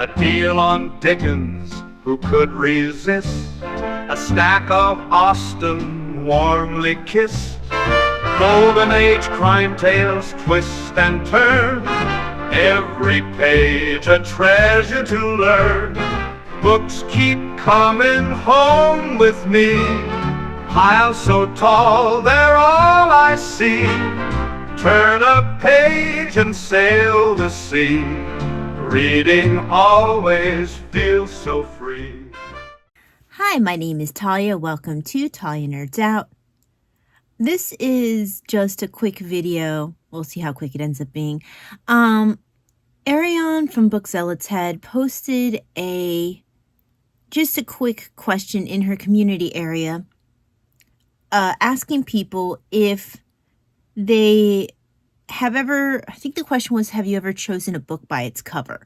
A deal on Dickens, who could resist? A stack of Austen, warmly kissed. Golden Age crime tales twist and turn, every page a treasure to learn. Books keep coming home with me, piles so tall they're all I see. Turn a page and sail the sea, reading always feels so free. Hi, my name is Talia. Welcome to Talia Nerds Out. This is just a quick video. We'll see how quick it ends up being. Ariane from Bookzealots had posted just a quick question in her community area, asking people if they have ever, I think the question was, have you ever chosen a book by its cover?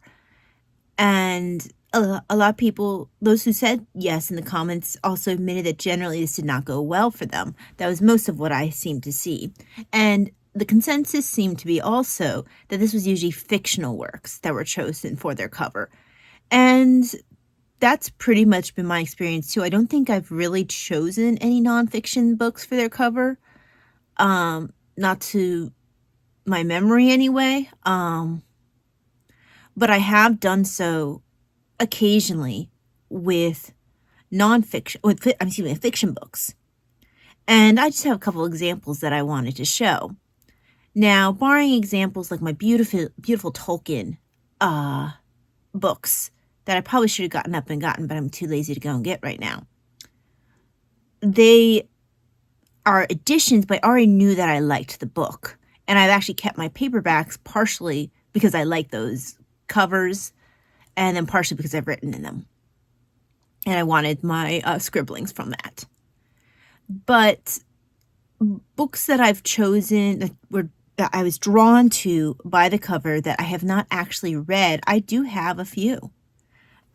And a lot of people, those who said yes in the comments, also admitted that generally this did not go well for them. That was most of what I seemed to see. And the consensus seemed to be also that this was usually fictional works that were chosen for their cover. And that's pretty much been my experience too. I don't think I've really chosen any nonfiction books for their cover. Not to my memory anyway. But I have done so occasionally with fiction books. And I just have a couple examples that I wanted to show. Now, barring examples like my beautiful Tolkien books that I probably should have gotten, but I'm too lazy to go and get right now. They are editions, but I already knew that I liked the book. And I've actually kept my paperbacks partially because I like those covers, and then partially because I've written in them. And I wanted my scribblings from that. But books that I've chosen that I was drawn to by the cover that I have not actually read, I do have a few.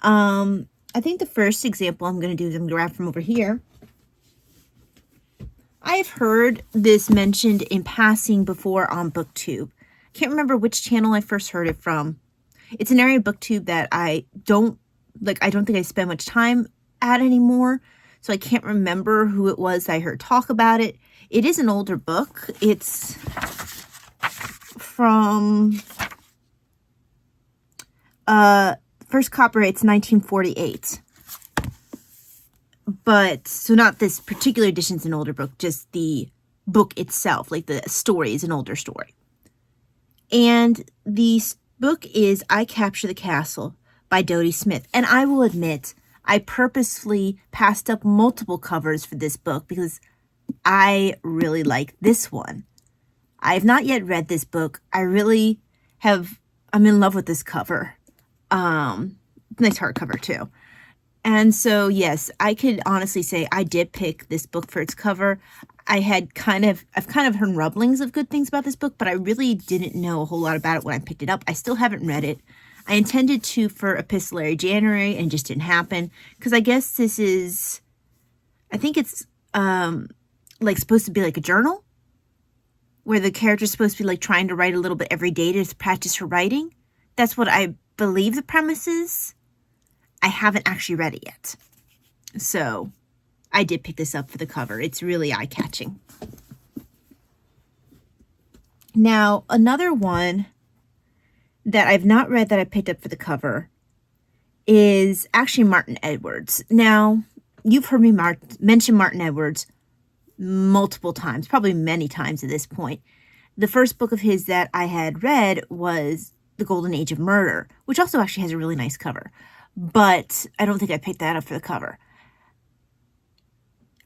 I think the first example I'm going to do is I'm going to grab from over here. I've heard this mentioned in passing before on booktube. Can't remember which channel I first heard it from. It's an area of booktube that I don't think I spend much time at anymore, so I can't remember who it was I heard talk about it. It is an older book. It's from first copyright's 1948. But, so not this particular edition's an older book, just the book itself, like the story is an older story. And the book is I Capture the Castle by Dodie Smith. And I will admit, I purposefully passed up multiple covers for this book because I really like this one. I have not yet read this book. I'm in love with this cover. Nice hardcover too. And so, yes, I could honestly say I did pick this book for its cover. I've kind of heard rumblings of good things about this book, but I really didn't know a whole lot about it when I picked it up. I still haven't read it. I intended to for Epistolary January and it just didn't happen because I guess I think it's like supposed to be like a journal where the character's supposed to be like trying to write a little bit every day to practice her writing. That's what I believe the premise is. I haven't actually read it yet. So I did pick this up for the cover. It's really eye-catching. Now, another one that I've not read that I picked up for the cover is actually Martin Edwards. Now, you've heard me mention Martin Edwards multiple times, probably many times at this point. The first book of his that I had read was The Golden Age of Murder, which also actually has a really nice cover. But I don't think I picked that up for the cover.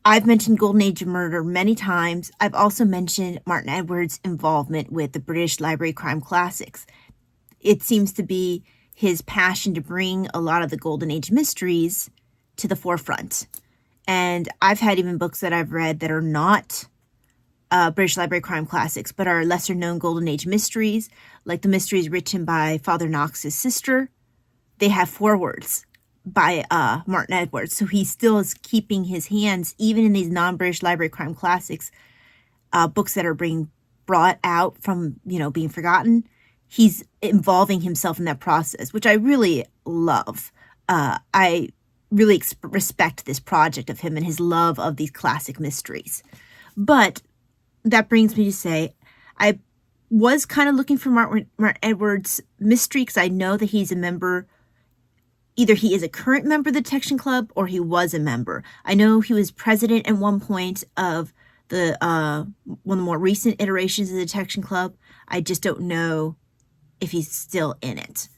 I've mentioned Golden Age of Murder many times. I've also mentioned Martin Edwards' involvement with the British Library Crime Classics. It seems to be his passion to bring a lot of the Golden Age mysteries to the forefront. And I've had even books that I've read that are not British Library Crime Classics, but are lesser known Golden Age mysteries, like the mysteries written by Father Knox's sister. They have forewords by Martin Edwards, so he still is keeping his hands, even in these non-British Library Crime Classics, books that are being brought out from, being forgotten. he's involving himself in that process, which I really love. I really respect this project of him and his love of these classic mysteries. But that brings me to say, I was kind of looking for Mark Edwards' mystery because I know that he's a member. Either he is a current member of the Detection Club or he was a member. I know he was president at one point of the one of the more recent iterations of the Detection Club. I just don't know if he's still in it.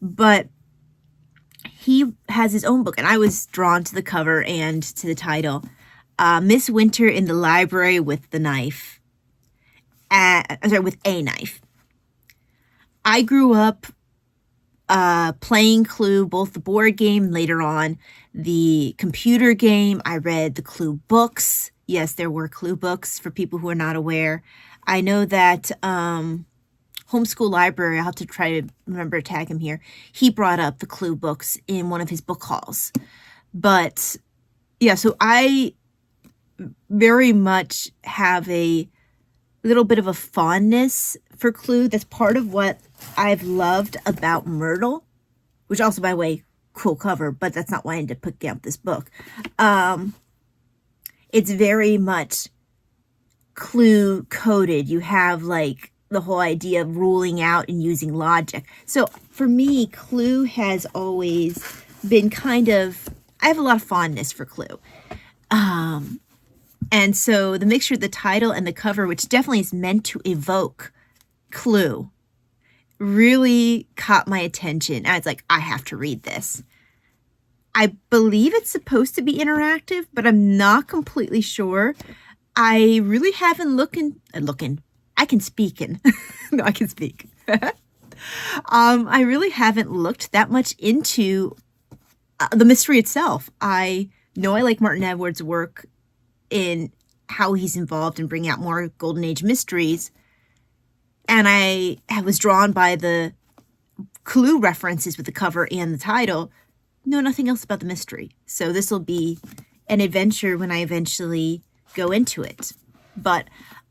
But he has his own book, and I was drawn to the cover and to the title, Miss Winter in the Library with the Knife. With a knife. I grew up playing Clue, both the board game, later on the computer game. I read the Clue books. Yes, there were Clue books for people who are not aware. I know that Homeschool Library, I'll have to try to remember to tag him here. He brought up the Clue books in one of his book hauls. But yeah, so I very much have a little bit of a fondness for Clue. That's part of what I've loved about Myrtle, which also, by the way, cool cover, but that's not why I ended up picking up this book. It's very much Clue coded. You have like the whole idea of ruling out and using logic. So for me, Clue has always been kind of, I have a lot of fondness for Clue. And so the mixture of the title and the cover, which definitely is meant to evoke Clue, really caught my attention. I was like, I have to read this. I believe it's supposed to be interactive, but I'm not completely sure. I really haven't I can speak. No, I can speak. I really haven't looked that much into the mystery itself. I know I like Martin Edwards' work in how he's involved in bringing out more Golden Age mysteries. And I was drawn by the Clue references with the cover and the title. Know nothing else about the mystery. So this will be an adventure when I eventually go into it. But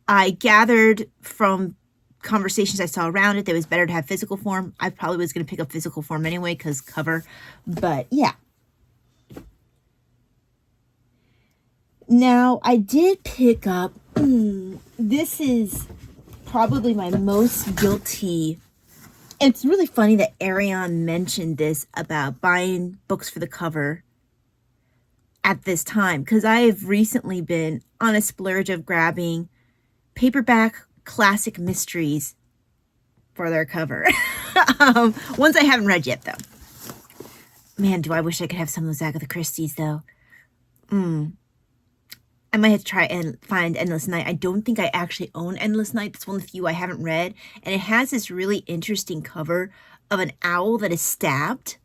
I gathered from conversations I saw around it that it was better to have physical form. I probably was going to pick up physical form anyway because cover. But yeah. Now, I did pick up, this is probably my most guilty. It's really funny that Ariane mentioned this about buying books for the cover at this time, because I have recently been on a splurge of grabbing paperback classic mysteries for their cover. Ones I haven't read yet, though. Man, do I wish I could have some of those Agatha Christie's, though. I might have to try and find Endless Night. I don't think I actually own Endless Night. That's one of the few I haven't read. And it has this really interesting cover of an owl that is stabbed.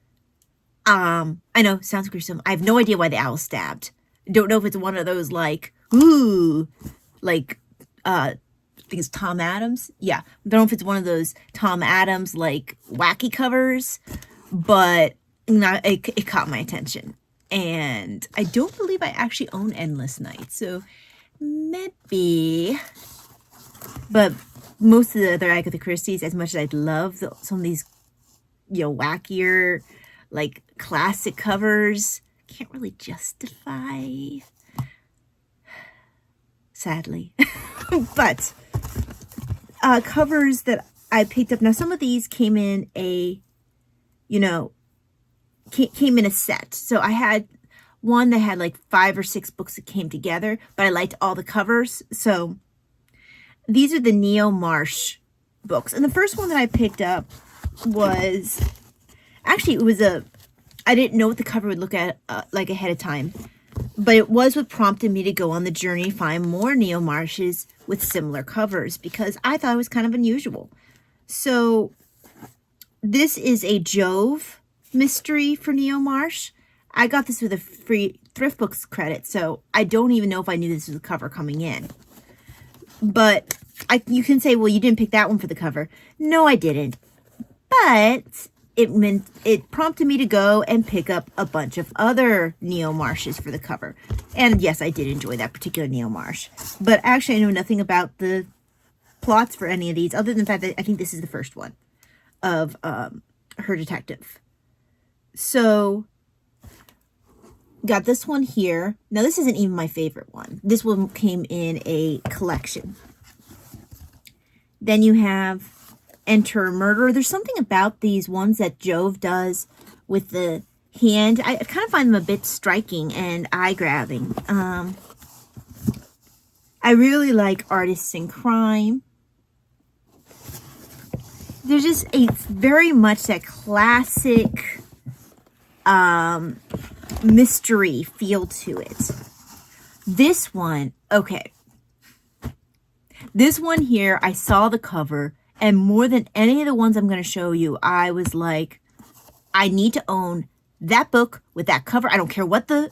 I know, sounds gruesome. I have no idea why the owl's stabbed. Don't know if it's one of those like, I think it's Tom Adams. Yeah, don't know if it's one of those Tom Adams like wacky covers, but it caught my attention. And I don't believe I actually own Endless Night, so maybe. But most of the other Agatha Christie's, as much as I'd love some of these, wackier, like classic covers, can't really justify, sadly. But covers that I picked up. Now, some of these came in came in a set. So I had one that had like 5 or 6 books that came together, but I liked all the covers. So these are the Neo Marsh books. And the first one that I picked up was, actually I didn't know what the cover would look at like ahead of time, but it was what prompted me to go on the journey to find more Neo Marshes with similar covers, because I thought it was kind of unusual. So this is a Jove mystery for Neo Marsh. I got this with a free Thrift Books credit, so I don't even know if I knew this was a cover coming in. But you can say, well, you didn't pick that one for the cover. No, I didn't. But it prompted me to go and pick up a bunch of other Neo Marshes for the cover. And yes, I did enjoy that particular Neo Marsh. But actually, I know nothing about the plots for any of these, other than the fact that I think this is the first one. of her detective. So, got this one here. Now, this isn't even my favorite one. This one came in a collection. Then you have Enter a Murderer. There's something about these ones that Jove does with the hand. I kind of find them a bit striking and eye-grabbing. I really like Artists in Crime. There's just it's very much that classic mystery feel to it. This one, okay. This one here, I saw the cover, and more than any of the ones I'm going to show you, I was like, I need to own that book with that cover. I don't care what the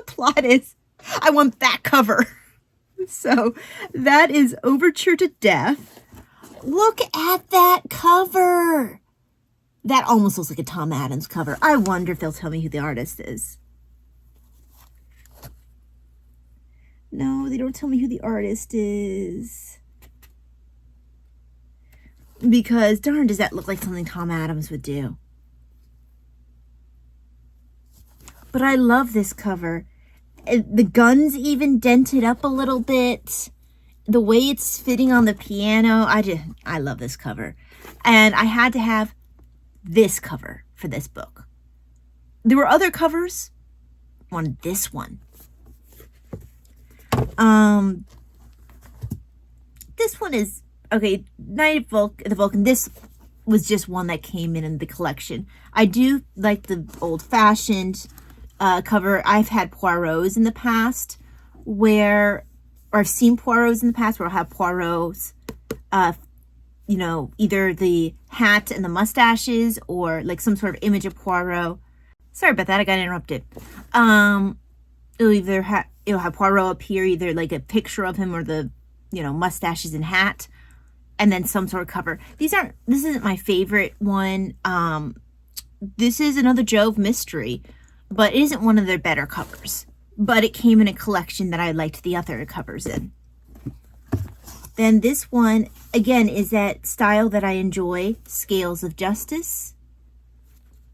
plot is. I want that cover. So that is Overture to Death. Look at that cover. That almost looks like a Tom Adams cover. I wonder if they'll tell me who the artist is. No, they don't tell me who the artist is. Because, darn, does that look like something Tom Adams would do. But I love this cover. The gun's even dented up a little bit. The way it's fitting on the piano. I love this cover. And I had to have this cover for this book. There were other covers. I wanted this one. This one is, okay, Night at the Vulcan. This was just one that came in the collection. I do like the old-fashioned cover. I've had Poirots in the past or I've seen Poirots in the past where I'll have Poirots, either the hat and the mustaches or like some sort of image of Poirot. Sorry about that, I got interrupted. It'll have Poirot appear, either like a picture of him or the, mustaches and hat, and then some sort of cover. This isn't my favorite one. This is another Jove mystery, but it isn't one of their better covers. But it came in a collection that I liked the other covers in. Then this one, again, is that style that I enjoy, Scales of Justice.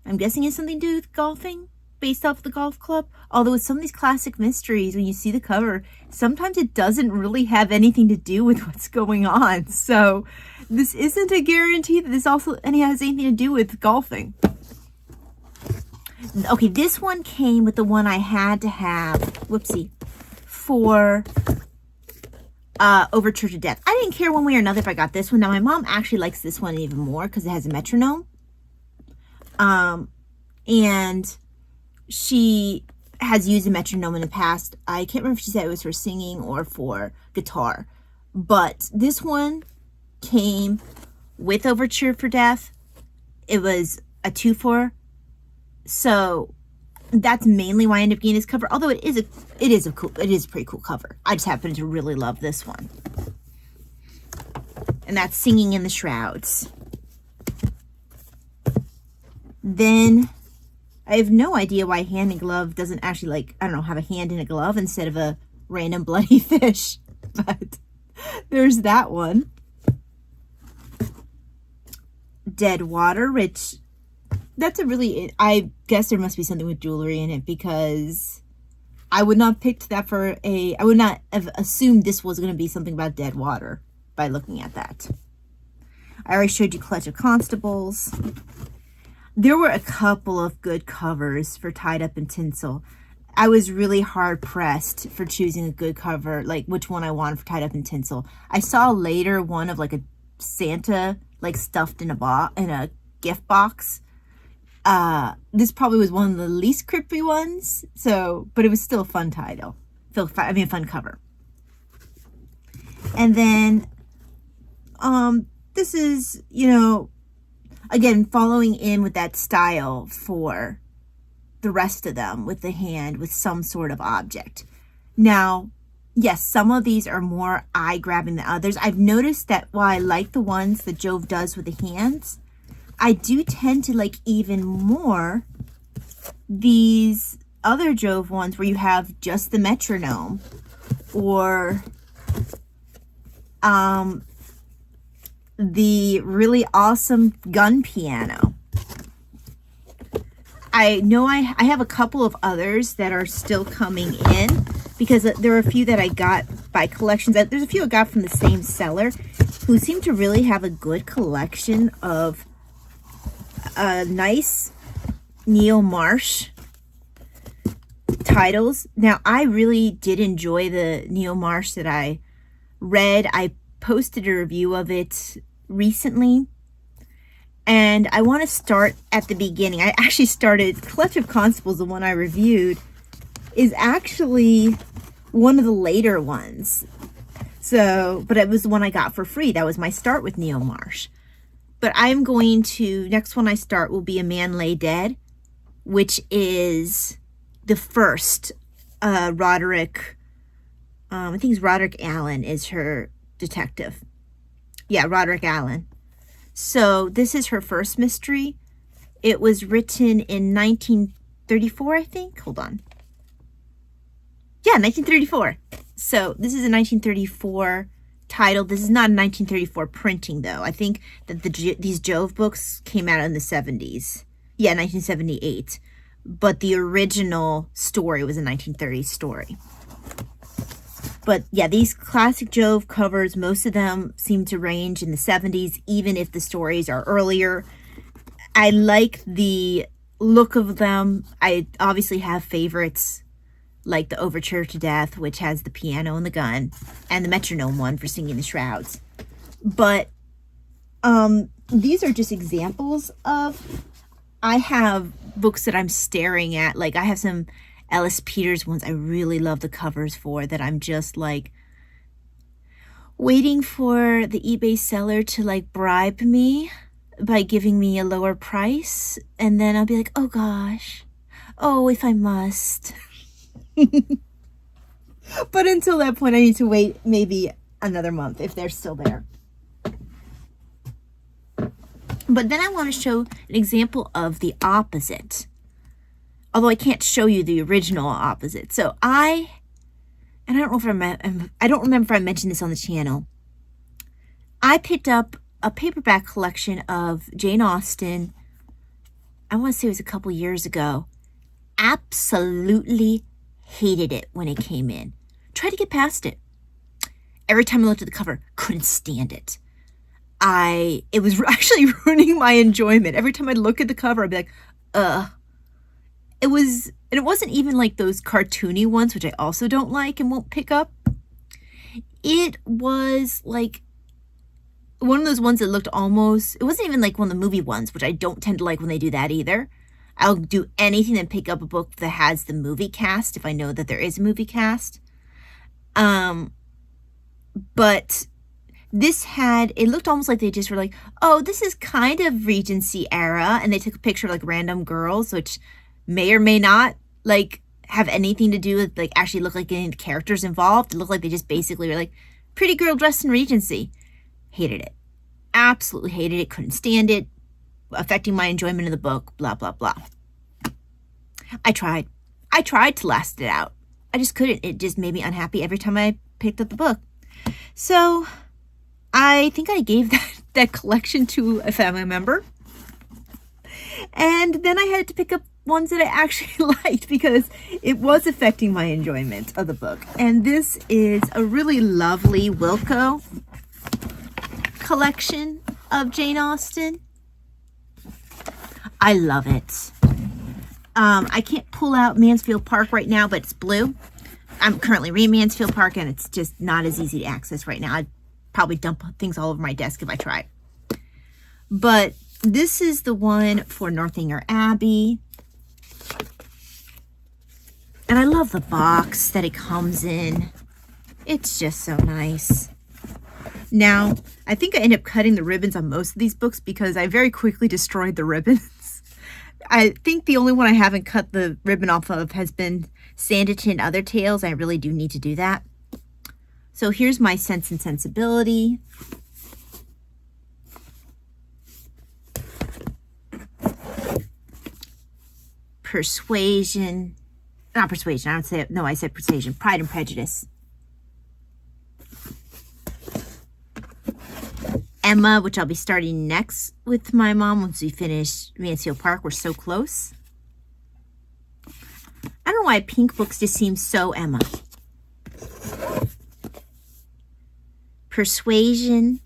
I'm guessing it's something to do with golfing, based off the golf club. Although with some of these classic mysteries, when you see the cover, sometimes it doesn't really have anything to do with what's going on. So this isn't a guarantee that this also has anything to do with golfing. Okay, this one came with the one I had to have, for Overture to Death. I didn't care one way or another if I got this one. Now, my mom actually likes this one even more because it has a metronome. And she has used a metronome in the past. I can't remember if she said it was for singing or for guitar. But this one came with Overture for Death. It was a 2-for. So that's mainly why I ended up getting this cover. Although it is a pretty cool cover. I just happen to really love this one. And that's Singing in the Shrouds. Then I have no idea why Hand in Glove doesn't actually have a hand in a glove instead of a random bloody fish. But there's that one. Dead Water, which that's I guess there must be something with jewelry in it, because I would not have picked that I would not have assumed this was going to be something about dead water by looking at that. I already showed you Clutch of Constables. There were a couple of good covers for Tied Up in Tinsel. I was really hard pressed for choosing a good cover, like which one I wanted for Tied Up in Tinsel. I saw later one of like a Santa stuffed in a gift box. This probably was one of the least creepy ones, but it was still a fun title. A fun cover. And then, this is, again, following in with that style for the rest of them, with the hand, with some sort of object. Now, yes, some of these are more eye-grabbing than others. I've noticed that while I like the ones that Jove does with the hands, I do tend to like even more these other Jove ones where you have just the metronome, or the really awesome gun piano. I know I have a couple of others that are still coming in because there are a few that I got by collections. There's a few I got from the same seller who seem to really have a good collection of nice Neil Marsh titles. Now, I really did enjoy the Neil Marsh that I read. I posted a review of it recently. And I want to start at the beginning. I actually started Collective Constables, the one I reviewed, is actually one of the later ones. So, but it was the one I got for free. That was my start with Neil Marsh. But I'm going to, next one I start will be A Man Lay Dead, which is the first Roderick, I think it's Roderick Allen is her detective. Yeah, Roderick Allen. So this is her first mystery. It was written in 1934, I think. Hold on. Yeah, 1934. So this is a 1934 title. This is not a 1934 printing, though. I think that these Jove books came out in the 70s. Yeah, 1978. But the original story was a 1930s story. But yeah, these classic Jove covers, most of them seem to range in the 70s, even if the stories are earlier. I like the look of them. I obviously have favorites like the Overture to Death, which has the piano and the gun, and the metronome one for singing the shrouds. But these are just examples of, I have books that I'm staring at. Like I have some Ellis Peters ones I really love the covers for that I'm just like waiting for the eBay seller to like bribe me by giving me a lower price, and then I'll be like, oh gosh, oh, if I must. But until that point I need to wait maybe another month if they're still there. But then I want to show an example of the opposite. Although I can't show you the original opposite. So I don't know if I don't remember if I mentioned this on the channel. I picked up a paperback collection of Jane Austen. I want to say it was a couple years ago. Absolutely hated it when it came in. Tried to get past it. Every time I looked at the cover, couldn't stand it. It was actually ruining my enjoyment. Every time I'd look at the cover, I'd be like, ugh. It wasn't even like those cartoony ones, which I also don't like and won't pick up. It was like one of those ones that looked almost, it wasn't even like one of the movie ones, which I don't tend to like when they do that either. I'll do anything to pick up a book that has the movie cast if I know that there is a movie cast. But this it looked almost like they just were like, oh, this is kind of Regency era. And they took a picture of like random girls, which may or may not like have anything to do with like actually look like any of the characters involved. It looked like they just basically were like, pretty girl dressed in Regency. Hated it. Absolutely hated it. Couldn't stand it. Affecting my enjoyment of the book. Blah, blah, blah. I tried to last it out. I just couldn't. It just made me unhappy every time I picked up the book. So I think I gave that collection to a family member. And then I had to pick up ones that I actually liked because it was affecting my enjoyment of the book. And this is a really lovely Wilco collection of Jane Austen. I love it. I can't pull out Mansfield Park right now, but it's blue. I'm currently reading Mansfield Park, and it's just not as easy to access right now. I'd probably dump things all over my desk if I tried. But this is the one for Northanger Abbey. And I love the box that it comes in. It's just so nice. Now, I think I ended up cutting the ribbons on most of these books because I very quickly destroyed the ribbons. I think the only one I haven't cut the ribbon off of has been Sanditon Other Tales. I really do need to do that. So here's my Sense and Sensibility. Persuasion. Not Persuasion. I don't say it. No, I said Persuasion. Pride and Prejudice. Emma, which I'll be starting next with my mom once we finish Mansfield Park. We're so close. I don't know why pink books just seem so Emma. Persuasion.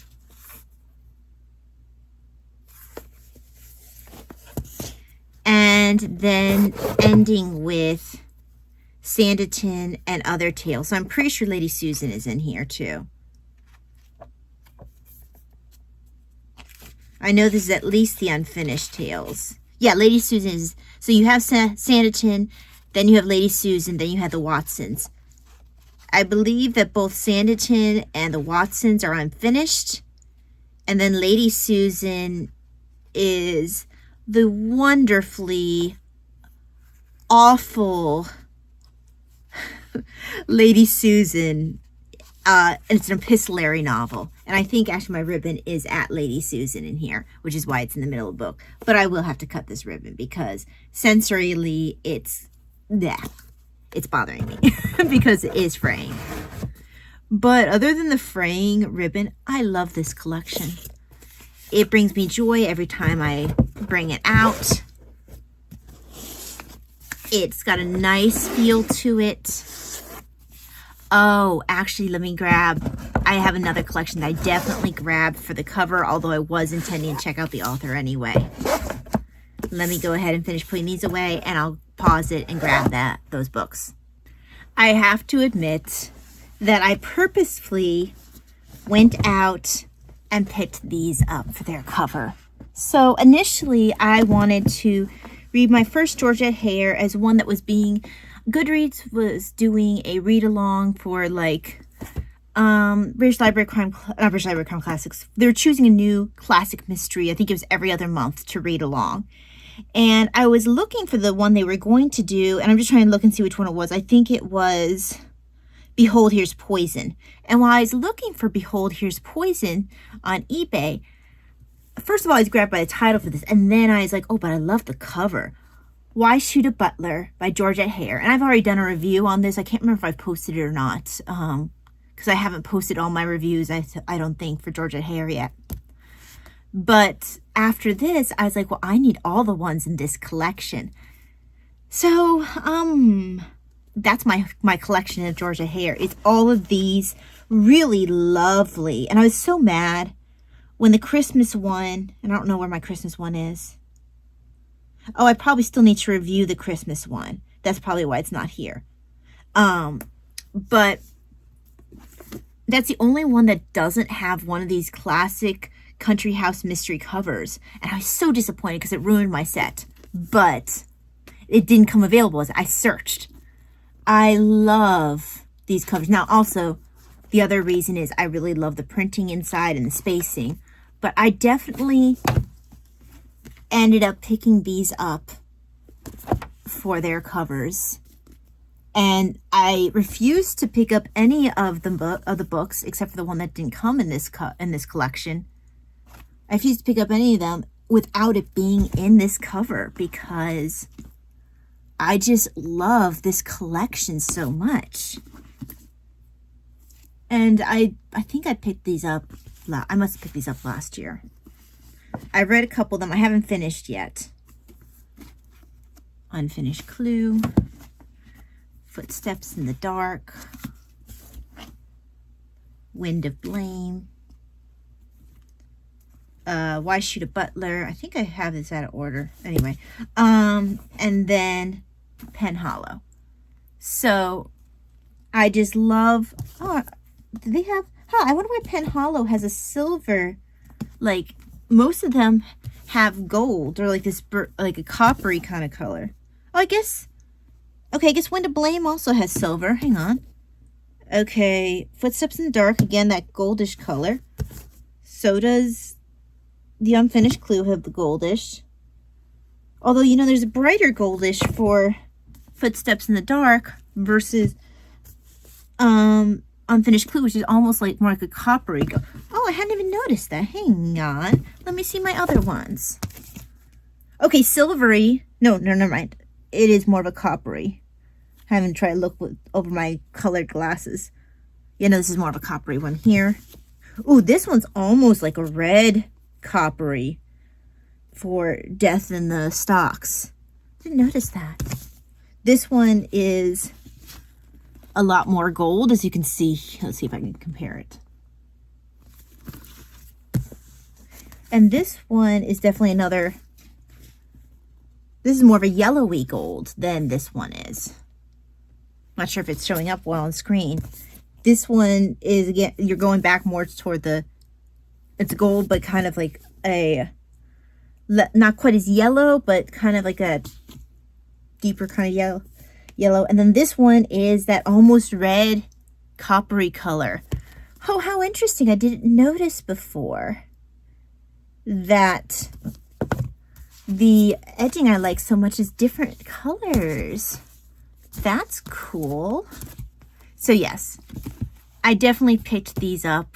And then ending with Sanditon and Other Tales. So I'm pretty sure Lady Susan is in here too. I know this is at least the unfinished tales. Yeah, Lady Susan is... So you have Sanditon, then you have Lady Susan, then you have the Watsons. I believe that both Sanditon and the Watsons are unfinished. And then Lady Susan is the wonderfully awful Lady Susan. It's an epistolary novel. And I think actually my ribbon is at Lady Susan in here, which is why it's in the middle of the book. But I will have to cut this ribbon because sensorily it's bothering me because it is fraying. But other than the fraying ribbon, I love this collection. It brings me joy every time I bring it out. It's got a nice feel to it. Oh, actually, let me grab... I have another collection that I definitely grabbed for the cover, although I was intending to check out the author anyway. Let me go ahead and finish putting these away, and I'll pause it and grab those books. I have to admit that I purposefully went out and picked these up for their cover. So initially, I wanted to read my first Georgette Hare as one that was being... Goodreads was doing a read-along for, like, British Library Crime Classics. They were choosing a new classic mystery. I think it was every other month to read along. And I was looking for the one they were going to do, and I'm just trying to look and see which one it was. I think it was Behold, Here's Poison. And while I was looking for Behold, Here's Poison on eBay, first of all, I was grabbed by the title for this, and then I was like, oh, but I love the cover. Why Shoot a Butler by Georgette Hare. And I've already done a review on this. I can't remember if I've posted it or not, because I haven't posted all my reviews, I don't think, for Georgette Hare yet. But after this, I was like, well, I need all the ones in this collection. So, that's my collection of Georgette Hare. It's all of these really lovely. And I was so mad when the Christmas one, and I don't know where my Christmas one is. Oh, I probably still need to review the Christmas one. That's probably why it's not here. But that's the only one that doesn't have one of these classic country house mystery covers. And I was so disappointed because it ruined my set. But it didn't come available as I searched. I love these covers. Now, also, the other reason is I really love the printing inside and the spacing. But I definitely ended up picking these up for their covers, and I refused to pick up any of the books except for the one that didn't come in this collection. I refused to pick up any of them without it being in this cover because I just love this collection so much. And I think I picked these up. I must have picked these up last year. I read a couple of them. I haven't finished yet. Unfinished Clue. Footsteps in the Dark. Wind of Blame. Why Shoot a Butler. I think I have this out of order. Anyway. And then Penhallow. So, I just love... Oh, do they have... I wonder why Penhallow has a silver, like... Most of them have gold or like this, like a coppery kind of color. Oh, I guess. Okay, I guess Wind of Blame also has silver. Hang on. Okay, Footsteps in the Dark. Again, that goldish color. So does the Unfinished Clue have the goldish. Although, you know, there's a brighter goldish for Footsteps in the Dark versus Unfinished Clue, which is almost like more like a coppery gold. Oh, I hadn't even noticed that. Hang on. Let me see my other ones. Okay, silvery. No, never mind. It is more of a coppery. I haven't tried to look over my colored glasses. Yeah, no, this is more of a coppery one here. Ooh, this one's almost like a red coppery for Death in the Stocks. Didn't notice that. This one is a lot more gold, as you can see. Let's see if I can compare it. And this one is definitely another, this is more of a yellowy gold than this one is. Not sure if it's showing up well on screen. This one is, again, you're going back more toward the, it's gold, but kind of like a, not quite as yellow, but kind of like a deeper kind of yellow. And then this one is that almost red coppery color. Oh, how interesting. I didn't notice before that the edging I like so much is different colors. That's cool. So yes, I definitely picked these up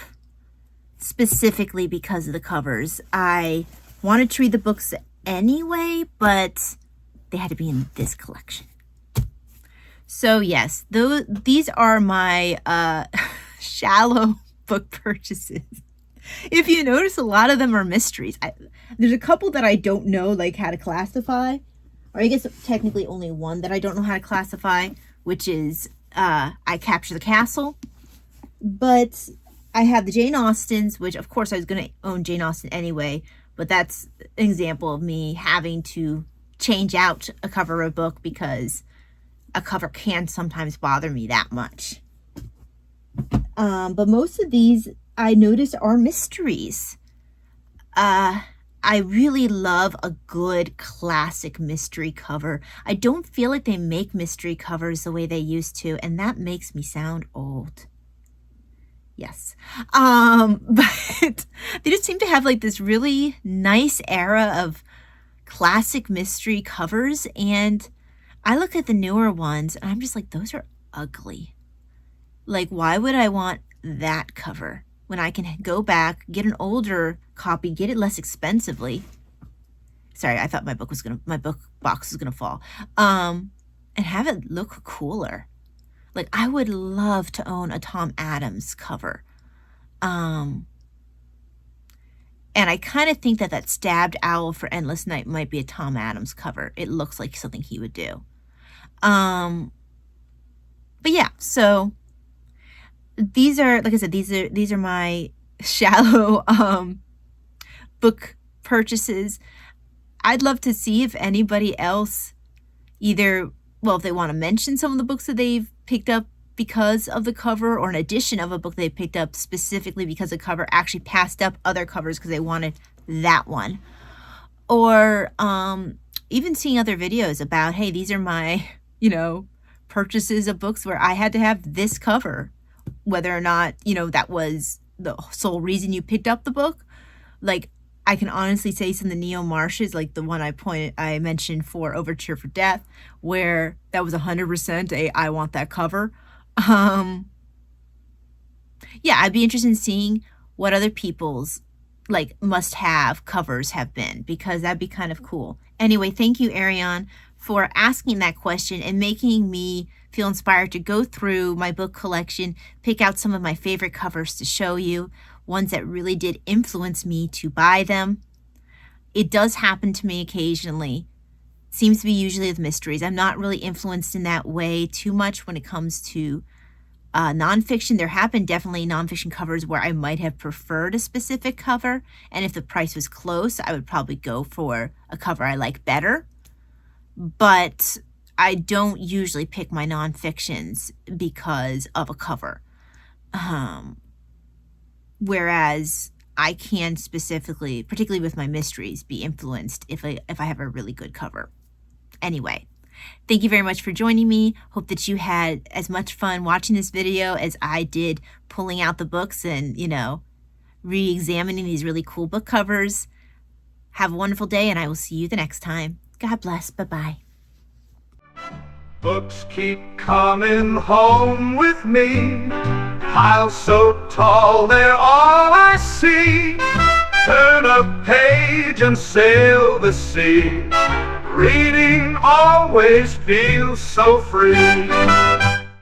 specifically because of the covers. I wanted to read the books anyway, but they had to be in this collection. So yes, these are my shallow book purchases. If you notice, a lot of them are mysteries. There's a couple that I don't know like how to classify, or I guess technically only one that I don't know how to classify, which is I Capture the Castle. But I have the Jane Austens, which of course I was going to own Jane Austen anyway, but that's an example of me having to change out a cover of a book because a cover can sometimes bother me that much. But most of these I noticed are mysteries. I really love a good classic mystery cover. I don't feel like they make mystery covers the way they used to, and that makes me sound old. Yes. But they just seem to have like this really nice era of classic mystery covers, and I look at the newer ones and I'm just like, those are ugly. Like, why would I want that cover when I can go back, get an older copy, get it less expensively? Sorry, I thought my book box was gonna fall. And have it look cooler. Like, I would love to own a Tom Adams cover. And I kind of think that Stabbed Owl for Endless Night might be a Tom Adams cover. It looks like something he would do. But yeah, so these are, like I said, these are my shallow book purchases. I'd love to see if anybody else either, well, if they want to mention some of the books that they've picked up because of the cover, or an edition of a book they picked up specifically because the cover actually passed up other covers because they wanted that one. Or even seeing other videos about, hey, these are my, purchases of books where I had to have this cover, whether or not, that was the sole reason you picked up the book. Like, I can honestly say some of the Neo Marshes, like the one I mentioned for Overture for Death, where that was 100% I want that cover. Yeah, I'd be interested in seeing what other people's like must-have covers have been, because that'd be kind of cool. Anyway, thank you, Ariane, for asking that question and making me feel inspired to go through my book collection, pick out some of my favorite covers to show you, ones that really did influence me to buy them. It does happen to me occasionally. Seems to be usually with mysteries. I'm not really influenced in that way too much when it comes to nonfiction. There have been definitely nonfiction covers where I might have preferred a specific cover, and if the price was close, I would probably go for a cover I like better. But I don't usually pick my nonfictions because of a cover. Whereas I can specifically, particularly with my mysteries, be influenced if I have a really good cover. Anyway, thank you very much for joining me. Hope that you had as much fun watching this video as I did pulling out the books and, re-examining these really cool book covers. Have a wonderful day, and I will see you the next time. God bless. Bye-bye. Books keep coming home with me. Piles so tall, they're all I see. Turn a page and sail the sea. Reading always feels so free.